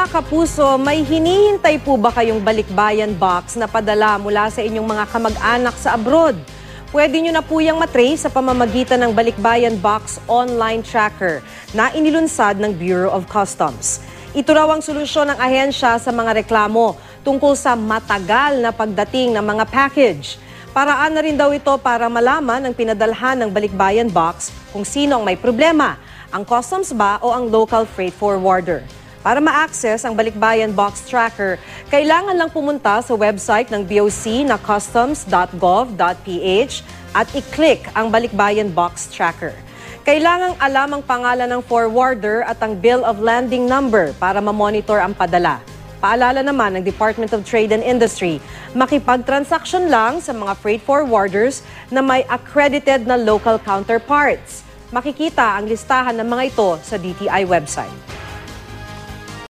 Mga kapuso, may hinihintay po ba kayong balikbayan box na padala mula sa inyong mga kamag-anak sa abroad? Pwede nyo na po yung matrace sa pamamagitan ng Balikbayan Box online tracker na inilunsad ng Bureau of Customs. Ito raw ang solusyon ng ahensya sa mga reklamo tungkol sa matagal na pagdating ng mga package. Paraan na rin daw ito para malaman ng pinadalhan ng Balikbayan Box kung sino ang may problema, ang customs ba o ang local freight forwarder. Para ma-access ang Balikbayan Box Tracker, kailangan lang pumunta sa website ng BOC na customs.gov.ph at i-click ang Balikbayan Box Tracker. Kailangang alam ang pangalan ng forwarder at ang Bill of Landing Number para ma-monitor ang padala. Paalala naman ng Department of Trade and Industry, makipag-transaction lang sa mga freight forwarders na may accredited na local counterparts. Makikita ang listahan ng mga ito sa DTI website.